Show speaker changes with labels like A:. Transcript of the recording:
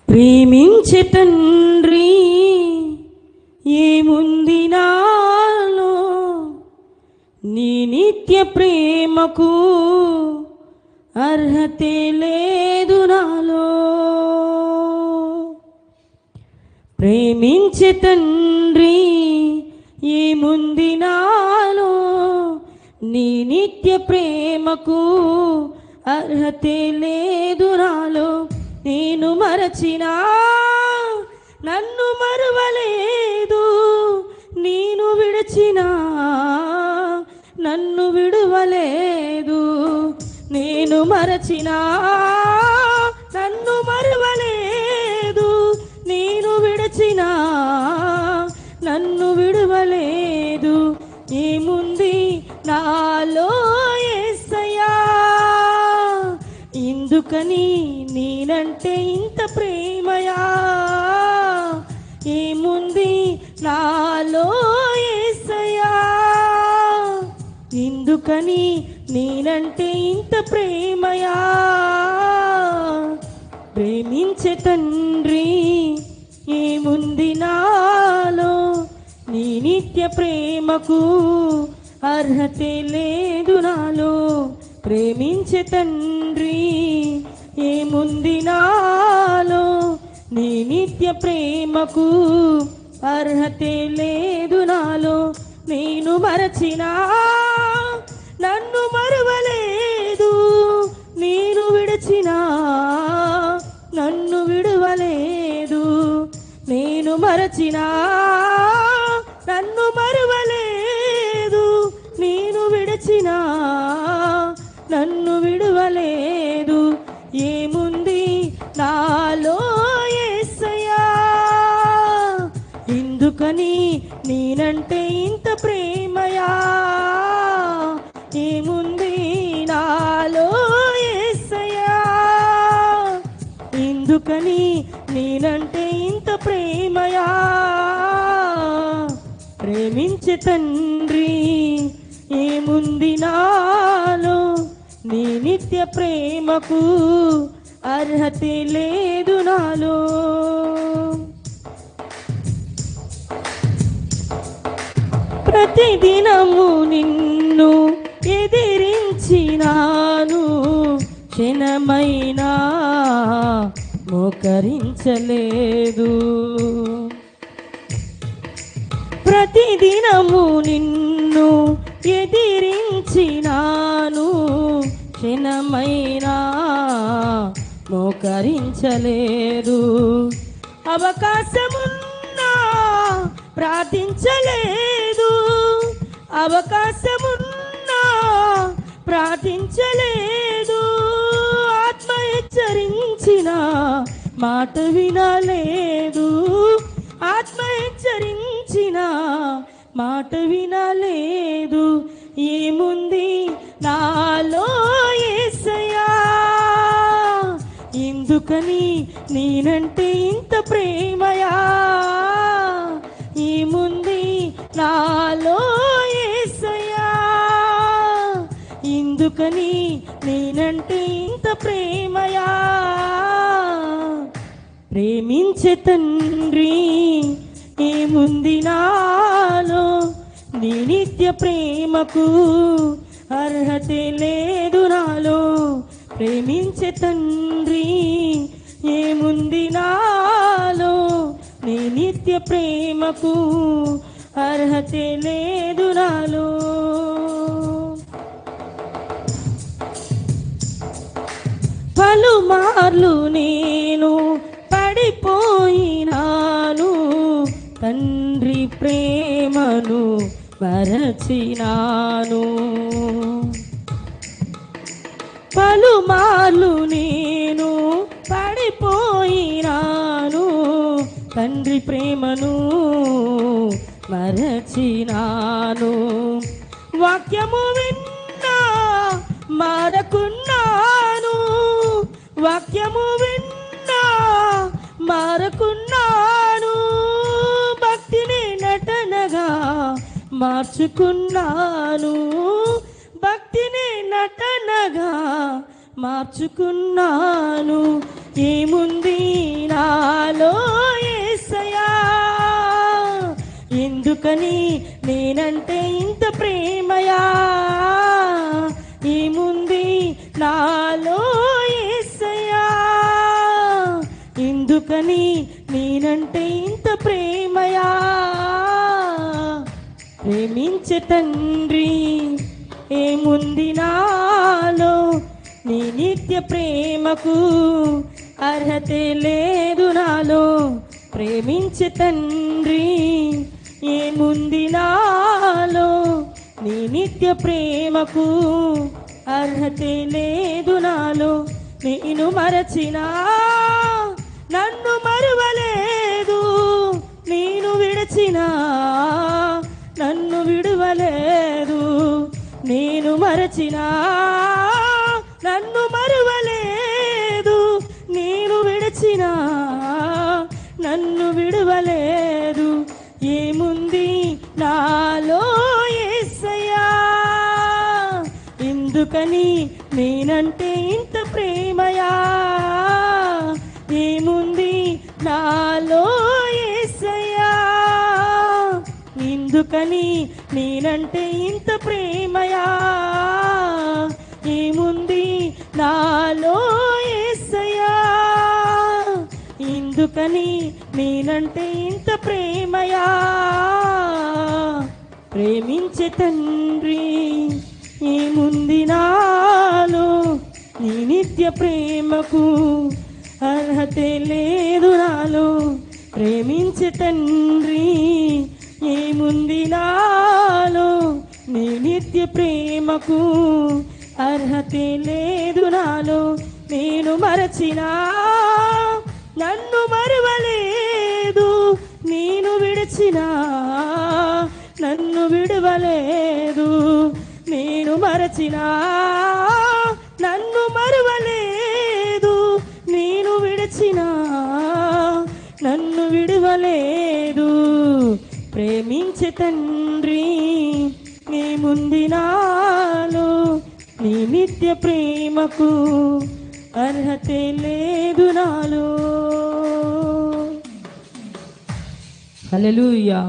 A: ప్రేమించే తండ్రి ఏముంది నాలో, నీ నిత్య ప్రేమకు అర్హతే లేదు నాలో. ప్రేమించే తండ్రి ఏముంది నాలో, నీ నిత్య ప్రేమకు అర్హతే లేదు నాలో. నేను మరచినా నన్ను మరువలేదు, నేను విడిచినా నన్ను విడువలేదు. నేను మరచినా నన్ను మరువలేదు, నేను విడిచినా నన్ను విడువలేదు. ఏముంది నాలో యేసయ్యా, ఎందుకని నేనంటే ఇంత ప్రేమయా. ఏముంది నాలో యేసయ్యా, ఎందుకని నేనంటే ఇంత ప్రేమయా. ప్రేమించే తండ్రి ఏముంది నాలో, నీ నిత్య ప్రేమకు అర్హతే లేదు నాలో. ప్రేమించే తండ్రి ఏముంది నాలో, నీ నిత్య ప్రేమకు అర్హతే లేదు నాలో. నేను మరచినా నన్ను మరువలేదు, నేను విడిచినా నన్ను విడువలేదు. నేను మరచినా నన్ను మరువలేదు, నేను విడిచినా నన్ను విడువలేదు. ఏముంది నాలో యేసయ్యా, ఎందుకని నేనంటే ఇంత ప్రేమయా. ఏముంది నాలో యేసయ్యా, ఎందుకని నేనంటే ఇంత ప్రేమయా. ప్రేమించే తండ్రి ఏముంది నాలో, నీ నిత్య ప్రేమకు అర్హతే లేదు నాలో. ప్రతిదినము నిన్ను ఎదిరించినాను, క్షణమైనా మోకరించలేదు. ప్రతిదినము నిన్ను ఎదిరించినాను, క్షణమైనా మోకరించలేదు. అవకాశమున్నా ప్రార్థించలేదు, అవకాశమున్నా ప్రార్థించలేదు. ఆత్మ హెచ్చరించిన మాట వినలేదు, ఆత్మ హెచ్చరించిన మాట వినలేదు. ఏముంది నాలో యేసయ్యా, ఎందుకని నేనంటే ఇంత ప్రేమయా. ఏముంది నాలో యేసయ్యా, ఎందుకని నేనంటే ఇంత ప్రేమయా. ప్రేమించే తండ్రి ఏముంది నాలో, నీ నిత్య ప్రేమకు అర్హతే లేదు నాలో. ప్రేమించే తండ్రి ఏముంది నాలో, నీ నిత్య ప్రేమకు అర్హతే లేదు నాలో. పలుమార్లు నేను పడిపోయినాను, తండ్రి ప్రేమను మరచినాను. పలుమార్లు నేను పడిపోయినాను, తండ్రి ప్రేమను మరచినాను. వాక్యము విన్నా మారకున్నాను, వాక్యము విన్నా మారకున్నాను. భక్తిని నటనగా మార్చుకున్నాను, భక్తిని నటనగా మార్చుకున్నాను. ఏముంది నా నేనంటే ఇంత ప్రేమయా ఏముంది నాలో యేసయ్యా ఎందుకని నేనంటే ఇంత ప్రేమయా ప్రేమించే తండ్రి ఏముంది నాలో నీ నిత్య ప్రేమకు అర్హతే లేదు నాలో ప్రేమించే తండ్రి ఏముంది నాలో నీ నిత్య ప్రేమకు అర్హతే లేదు నాలో నేను మరచినా నన్ను మరువలేదు నేను విడచినా నన్ను విడువలేదు నేను మరచినా నన్ను మరువలేదు నేను విడచినా నన్ను విడువలేదు ఏముంది నాలో యేసయ్యా ఎందుకని నేనంటే ఇంత ప్రేమయా ఏముంది నాలో యేసయ్యా ఎందుకని నేనంటే ఇంత ప్రేమయా ఏముంది నాలో యేసయ్యా ఎందుకని నేనంటే ఇంత ప్రేమయా ప్రేమించే తండ్రి ఏముంది నాలో నీ నిత్య ప్రేమకు అర్హతే లేదు నాలో ప్రేమించే తండ్రి ఏముంది నాలో నీ నిత్య ప్రేమకు అర్హతే లేదు నాలో నేను మరచినా నన్ను మరువలేదు నేను విడిచినా నన్ను విడువలేదు నేను మరచినా నన్ను మరువలేదు నేను విడిచినా నన్ను విడువలేదు ప్రేమించే తండ్రి ఏముంది నాలో నీ నిత్య ప్రేమకు అర్హతే లేదు నాలో హల్లెలూయా.